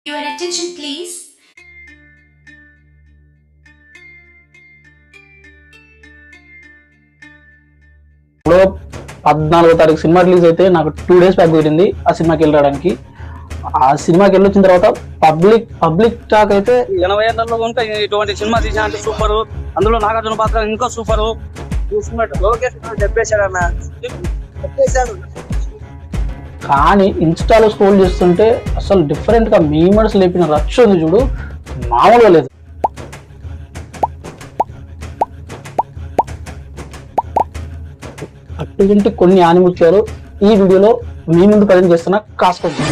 Your attention please. ఇప్పుడు 14వ తారీఖు cinema release అయితే నాకు 2 days బ్యాక్ కుదిరింది ఆ సినిమాకి వెళ్ళడానికి. ఆ సినిమాకి వెళ్ళొచ్చిన తర్వాత పబ్లిక్ టాక్ అయితే 80 ఏళ్లలో ఇంకా ఇటువంటి సినిమా తీసా అంటే సూపర్. అందులో నాగార్జున పాత్ర ఇంకా సూపర్. లోకేష్ చెప్పేశాడన్నా, చెప్పేశాడు. కానీ ఇన్స్టాలో స్క్రోల్ చేస్తుంటే అసలు డిఫరెంట్ గా మీమర్స్ లేపిన రచ్చ ఉంది చూడు, మామూలుగా లేదు. అటువంటి కొన్ని ఆనిముత్యాలు ఈ వీడియోలో మీ ముందు ప్రజెంట్ చేస్తున్నా, కాసుకోండి.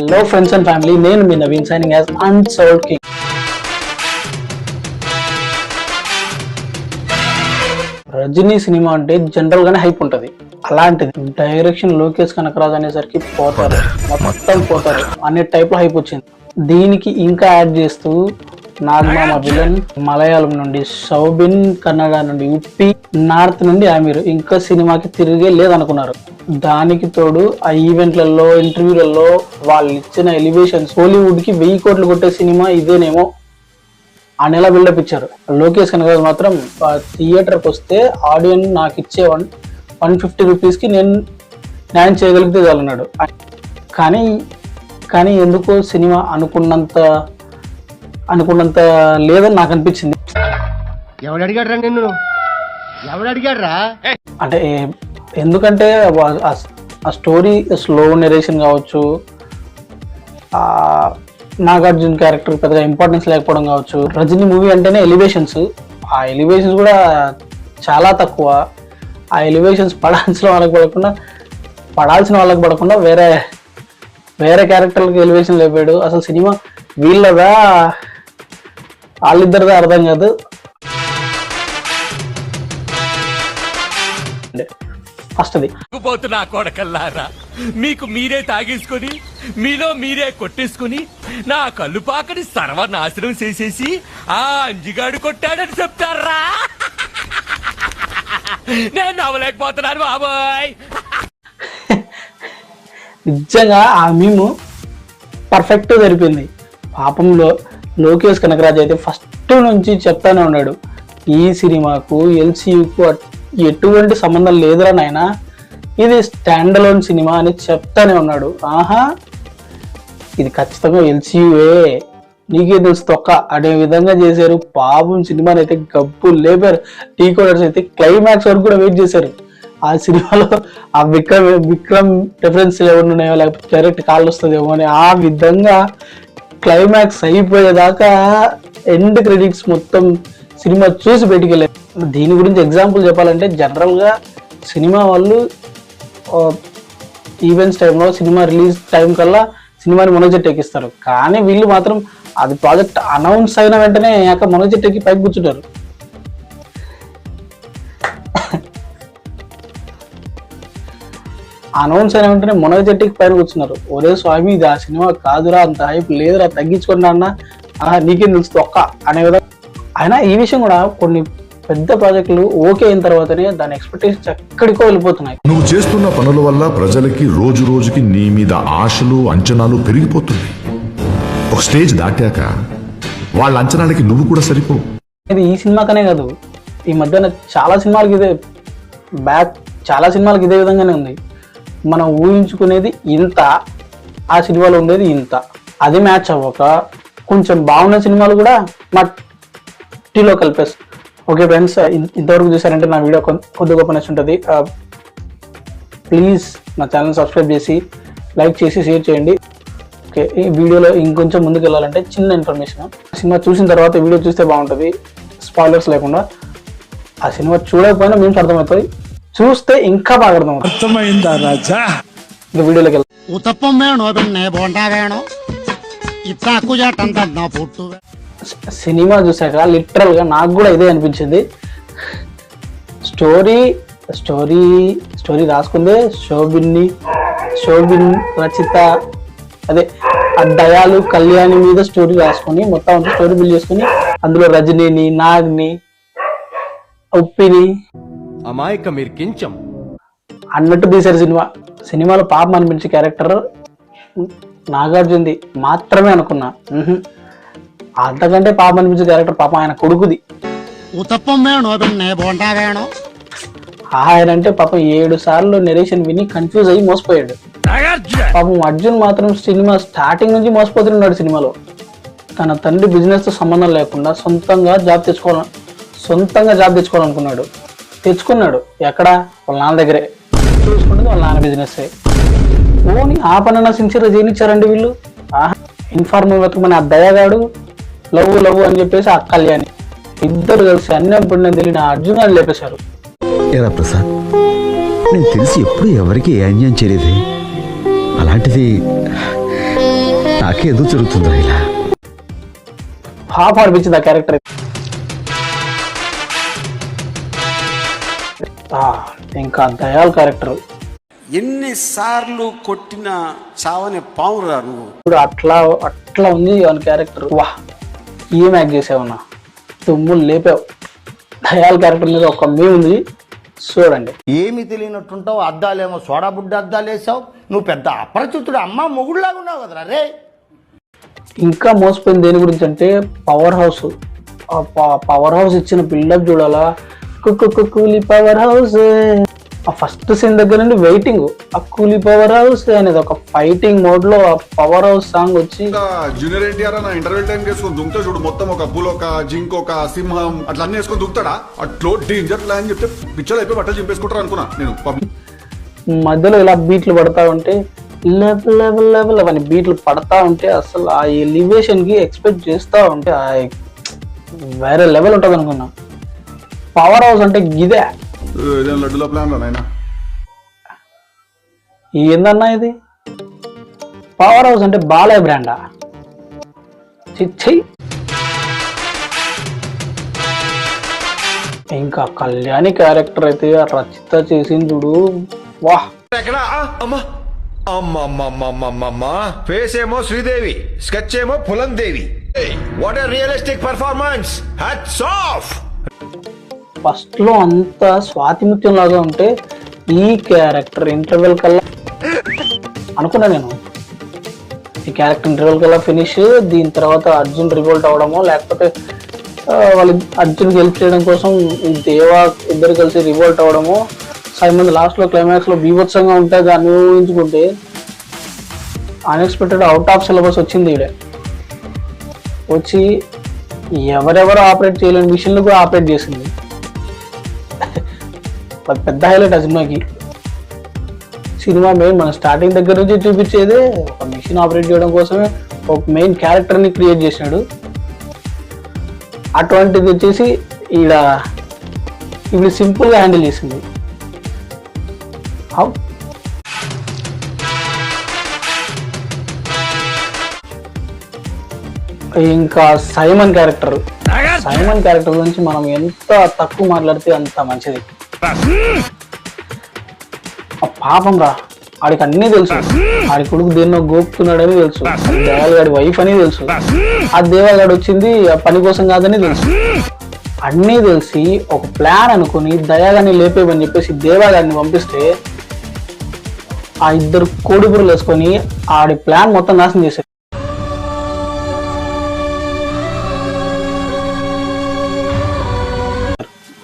హలో ఫ్రెండ్స్ అండ్ ఫ్యామిలీ, నేను మీ Naveen signing as unsold king. Rajini cinema అంటే జనరల్ గానే హైప్ ఉంటది, అలాంటిది డైరెక్షన్ లోకేష్ కనకరాజ్ అనేసరికి పోతారు, మొత్తం పోతారు అనే టైప్ లో హైప్ వచ్చింది. దీనికి ఇంకా యాడ్ చేస్తూ నాగమామ విలన్, మలయాళం నుండి సౌబిన్, కన్నడ నుండి ఉప్పి, నార్త్ నుండి ఆమీర్, ఇంకా సినిమాకి తిరిగే లేదనుకున్నారు. దానికి తోడు ఆ ఈవెంట్లలో, ఇంటర్వ్యూలలో వాళ్ళు ఇచ్చిన ఎలివేషన్స్ హాలీవుడ్ కి 1000 కోట్లు కొట్టే సినిమా ఇదేనేమో అని ఎలా బిల్డప్ ఇచ్చారు. లోకేష్ కనకరాజ్ మాత్రం థియేటర్కి వస్తే ఆడియన్స్ నాకు ఇచ్చే 150 రూపీస్కి నేను న్యాయం చేయగలిగితే చాలన్నాడు. కానీ ఎందుకో సినిమా అనుకున్నంత లేదని నాకు అనిపించింది. అంటే ఎందుకంటే ఆ స్టోరీ స్లో నెరేషన్ కావచ్చు, నాగార్జున క్యారెక్టర్ పెద్దగా ఇంపార్టెన్స్ లేకపోవడం కావచ్చు, రజనీ మూవీ అంటేనే ఎలివేషన్స్, ఆ ఎలివేషన్స్ కూడా చాలా తక్కువ. ఆ ఎలివేషన్స్ పడాల్సిన వాళ్ళకి పడకుండా వేరే క్యారెక్టర్లకి ఎలివేషన్ లేపాడు. అసలు సినిమా వీళ్ళదా వాళ్ళిద్దరిదా అర్థం కాదు. ఫస్ట్ అది పోతున్నా కొడకల్లారా, మీకు మీరే తాగేసుకొని మీలో మీరే కొట్టేసుకొని నా కళ్ళు పాకని సర్వనాశనం చేసేసి ఆ అంజిగాడు కొట్టాడని చెప్తారా? నేను నవ్వలేకపోతున్నాను బాబాయ్. నిజంగా ఆ మీము పర్ఫెక్ట్ జరిపింది. పాపంలో లోకేష్ కనకరాజ్ అయితే ఫస్ట్ నుంచి చెప్తానే ఉన్నాడు, ఈ సినిమాకు ఎల్సీయూకు ఎటువంటి సంబంధం లేదురా నాయనా, ఇది స్టాండ్ అలోన్ సినిమా అని చెప్తానే ఉన్నాడు. ఆహా, ఇది ఖచ్చితంగా ఎల్సీయూఏ, నీకే తెలుసు తొక్క అనే విధంగా చేశారు. పాపం సినిమాని అయితే గబ్బు లేపారు. టీ కోడర్స్ అయితే క్లైమాక్స్ వరకు కూడా వెయిట్ చేశారు. ఆ సినిమాలో ఆ విక్రమ్ రెఫరెన్స్ ఏమైనా ఉన్నాయో, లేకపోతే డైరెక్ట్ కాల్ వస్తుందేమో అని ఆ విధంగా క్లైమాక్స్ అయిపోయేదాకా ఎండ్ క్రెడిట్స్ మొత్తం సినిమా చూసి బయటికి వెళ్ళారు. దీని గురించి ఎగ్జాంపుల్ చెప్పాలంటే జనరల్గా సినిమా వాళ్ళు ఈవెంట్స్ టైంలో, సినిమా రిలీజ్ టైం కల్లా సినిమాని మొనజెట్ ఎక్కిస్తారు. కానీ వీళ్ళు మాత్రం అది ప్రాజెక్ట్ అనౌన్స్ అయిన వెంటనే మొనజెట్ ఎక్కి పైకి కూర్చుంటారు. అనౌన్స్ అయిన వెంటనే మొనజెట్టికి పైన కూర్చున్నారు. ఒరే స్వామి, ఇది ఆ సినిమా కాదురా, అంత హైప్ లేదురా, తగ్గించుకున్నా అన్న, నీకేం తెలుసు ఒక్క అనే విధంగా. అయినా ఈ విషయం కూడా కొన్ని పెద్ద ప్రాజెక్టులు ఓకే అయిన తర్వాతనే దాని ఎక్స్పెక్టేషన్స్ ఎక్కడికో వెళ్ళిపోతున్నాయి. నువ్వు చేస్తున్న పనుల వల్ల ప్రజలకి రోజు రోజుకి నీ మీద ఆశలు, అంచనాలు పెరిగిపోతుంది. ఒక స్టేజ్ దాటాక వాళ్ళ అంచనాలకి నువ్వు కూడా సరిపో. ఇది ఈ సినిమాకనే కాదు, ఈ మధ్యన చాలా సినిమాలకి ఇదే విధంగానే ఉంది. మనం ఊహించుకునేది ఇంత, ఆ సినిమాలో ఉండేది ఇంత, అది మ్యాచ్ అవ్వక కొంచెం బాగున్న సినిమాలు కూడా మా టీలో కలిపేస్తాం. ఓకే ఫ్రెండ్స్, ఇంతవరకు చూసారంటే నా వీడియో కొద్దిగా గొప్ప నచ్చుంటుంది. ప్లీజ్ నా ఛానల్ సబ్స్క్రైబ్ చేసి, లైక్ చేసి, షేర్ చేయండి. ఓకే, ఈ వీడియోలో ఇంకొంచెం ముందుకు వెళ్ళాలంటే చిన్న ఇన్ఫర్మేషన్. సినిమా చూసిన తర్వాత వీడియో చూస్తే బాగుంటుంది, స్పాయిలర్స్ లేకుండా. ఆ సినిమా చూడకపోయినా మేము అర్థమవుతుంది, చూస్తే ఇంకా బాగా అర్థమవుతుంది. ఇంకా వీడియోలోకి వెళ్తాం. సినిమా చూసాక లిటరల్ గా నాకు కూడా ఇదే అనిపించింది. స్టోరీ రాసుకుందే శోభిన్ రచిత, అదే ఆ దయాలు కళ్యాణి మీద స్టోరీ రాసుకొని మొత్తం అంతా స్టోరీ బిల్డ్ చేసుకుని అందులో రజనీని, నాగ్ని, ఉప్పిని అమాయక మీరు కించం అన్నట్టు తీశారు సినిమాలో పాపం అనిపించే క్యారెక్టర్ నాగార్జునది మాత్రమే అనుకున్నా. అంతకంటే పాపం అనిపించే క్యారెక్టర్ పాపం ఆయన కొడుకుది. ഉത്തപ്പം വേണോ പിന്നെ ബോണ്ട വേണോ? ఆయన అంటే పాపం 7 సార్లు నెరేషన్ విని కన్ఫ్యూజ్ అయ్యి మోసపోయాడు. పాపం అర్జున్ మాత్రం సినిమా స్టార్టింగ్ నుంచి మోసపోతున్నాడు. సినిమాలో తన తండ్రి బిజినెస్ తో సంబంధం లేకుండా సొంతంగా జాబ్ తెచ్చుకోవాలనుకున్నాడు. తెచ్చుకున్నాడు. ఎక్కడ? వాళ్ళ నాన్న దగ్గరే. చూసుకుంటుంది వాళ్ళ నాన్న బిజినెస్. ఓని ఆ పనన్నా సిన్సియర్గా చేయనిచ్చారండి వీళ్ళు. ఇన్ఫార్మల్ వెతకమని ఆ దయగాడు లవ్ అని చెప్పేసి ఆ కళ్యాణి ఇద్దరు కలిసి అన్నం పుణ్యం తెలియని అర్జున్ అని లేపేశారు. ఏరా ప్రసాద్, నేను తెలిసి ఎప్పుడు ఎవరికి ఏ అన్యాయం చేయలేదే, అలాంటిది నాకే ఎందుకు జరుగుతుందో ఇలా. పాపం అనిపించింది ఆ క్యారెక్టర్. ఇంకా దయాల్ క్యారెక్టర్ ఎన్నిసార్లు కొట్టిన చావని పావురా నువ్వు. ఇప్పుడు అట్లా ఉంది ఆయన క్యారెక్టర్. వా ఏం యాక్ట్ చేసావన్నా, తుమ్ములు లేపావు. దయాల్ క్యారెక్టర్ మీద ఒక మీ ఉంది చూడండి. ఏమి తెలియనట్టుంటావు, అద్దాలేమో సోడా బుడ్డ అద్దాలు వేసావు, నువ్వు పెద్ద అపరిచితుడు అమ్మ మొగుడులాగా ఉన్నావు కదరా రే. ఇంకా మోసపోయింది దేని గురించి అంటే పవర్ హౌస్. పవర్ హౌస్ ఇచ్చిన బిల్డప్ చూడాలా. కూలీ పవర్ హౌస్ ఆ ఫస్ట్ సీన్ దగ్గర నుండి వెయిటింగ్. ఆ కూలీ పవర్ హౌస్ అనేది ఒక ఫైటింగ్ మోడ్ లో ఆ పవర్ హౌస్ సాంగ్ వచ్చి జూనియర్ ఎన్టీఆర్ నా ఇంటర్వెల్ టైం వేసుకొని దుంకుతా చూడు, మొత్తం ఒక పులొక జింకొక సింహం అట్లా అన్ని వేసుకొని దుంకుతాడా. అట్లో డేంజర్ ప్లాన్ చెప్తే పిచ్చర్ అయిపోయి బట్టలు చింపేసుకుంటారు అనుకున్నా నేను. మధ్యలో ఇలా బీట్లు పడతా ఉంటే లెవెల్ అని బీట్లు పడతా ఉంటే అసలు ఆ ఎలివేషన్ కి ఎక్స్పెక్ట్ చేస్తా ఉంటే వేరే లెవెల్ ఉంటుంది అనుకున్నా. పవర్ హౌస్ అంటే గిదే. లడ్డుల ప్లాన్ రా నాయనా. ఏందన్నా ఇది? పవర్ హౌస్ అంటే బాలయ్య బ్రాండా? చిచ్చి. ఇంకా కళ్యాణి క్యారెక్టర్ అయితే రచిత చేసింది చూడు, వాహ్. ఫేస్ ఏమో శ్రీదేవి, స్కెచ్ ఏమో Phoolan Devi. What a realistic performance, hats off. First లో అంత స్వాతిముత్యం లాగా ఉంటే ఈ క్యారెక్టర్ ఇంటర్వెల్ కల్లా అనుకున్నా నేను, ఈ క్యారెక్టర్ ఇంటర్వెల్ కల్లా ఫినిష్. దీని తర్వాత అర్జున్ రివోల్ట్ అవడమో లేకపోతే వాళ్ళు అర్జున్ హెల్ప్ చేయడం కోసం దేవా ఇద్దరు కలిసి రివోల్ట్ అవడమో, సైమంది లాస్ట్ లో క్లైమాక్స్ లో బీభత్సంగా ఉంటే దాన్ని ఊహించుకుంటే అన్ఎక్స్పెక్టెడ్ అవుట్ ఆఫ్ సిలబస్ వచ్చింది. ఈడ వచ్చి ఎవరెవరు ఆపరేట్ చేయలేని మిషన్లు కూడా ఆపరేట్ చేసింది. పెద్ద హైలైట్ ఆ సినిమాకి. సినిమా మెయిన్ మన స్టార్టింగ్ దగ్గర నుంచి చూపించేదే ఒక మిషన్ ఆపరేట్ చేయడం కోసమే ఒక మెయిన్ క్యారెక్టర్ ని క్రియేట్ చేసినాడు. అటువంటిది వచ్చేసి ఈడ ఇప్పుడు సింపుల్ గా హ్యాండిల్ చేసింది. ఇంకా సైమన్ క్యారెక్టర్ గురించి మనం ఎంత తక్కువ మాట్లాడితే అంత మంచిది. పాపం రా, ఆడికి అన్నీ తెలుసు. ఆడి కొడుకు దేన్నో గోపుతున్నాడని తెలుసు, దేవాలగాడి వైఫ్ అని తెలుసు, ఆ దేవాలగాడు వచ్చింది ఆ పని కోసం కాదని తెలుసు. అన్నీ తెలిసి ఒక ప్లాన్ అనుకుని దయాగాన్ని లేపేమని చెప్పేసి దేవాగాడిని పంపిస్తే ఆ ఇద్దరు కోడిపురులు వేసుకొని ఆడి ప్లాన్ మొత్తం నాశనం చేశారు.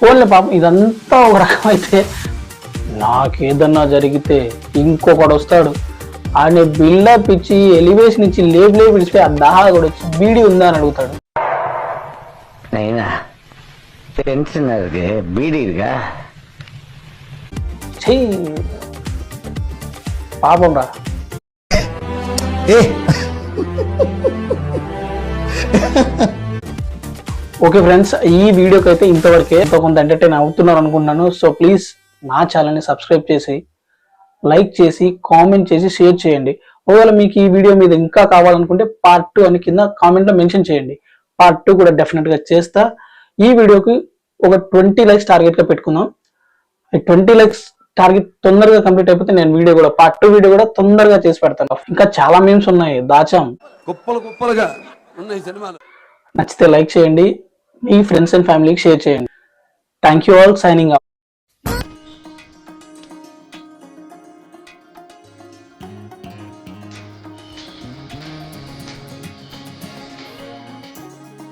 ఫోన్లే పాపం ఇదంతా ఒక రకమైతే, నాకేదన్నా జరిగితే ఇంకొకడు వస్తాడు ఆయన బిల్డప్ ఇచ్చి ఎలివేషన్ ఇచ్చి లేబులే పిలిచిపోయి ఆ దహా కూడా వచ్చి బీడీ ఉందా అని అడుగుతాడు. పాపం రా. ఓకే ఫ్రెండ్స్, ఈ వీడియోకి అయితే ఇంతవరకే. కొంత ఎంటర్టైన్ అవుతున్నారు అనుకుంటున్నాను. సో ప్లీజ్ నా ఛానల్ని సబ్స్క్రైబ్ చేసి లైక్ చేసి కామెంట్ చేసి షేర్ చేయండి. ఒకవేళ మీకు ఈ వీడియో మీద ఇంకా కావాలనుకుంటే పార్ట్ 2 అని కింద కామెంట్లో మెన్షన్ చేయండి. పార్ట్ 2 కూడా డెఫినెట్గా చేస్తా. ఈ వీడియోకి ఒక 20 లైక్స్ టార్గెట్గా పెట్టుకుందాం. 20 లైక్స్ టార్గెట్ తొందరగా కంప్లీట్ అయిపోతే నేను వీడియో కూడా పార్ట్ 2 వీడియో కూడా తొందరగా చేసి పెడతాను. ఇంకా చాలా మీమ్స్ ఉన్నాయి, దాచాం. కుప్పలుగా ఉన్నాయి సినిమాలు. నచ్చితే లైక్ చేయండి, మీ ఫ్రెండ్స్ అండ్ ఫ్యామిలీకి షేర్ చేయండి. Thank you all, signing off.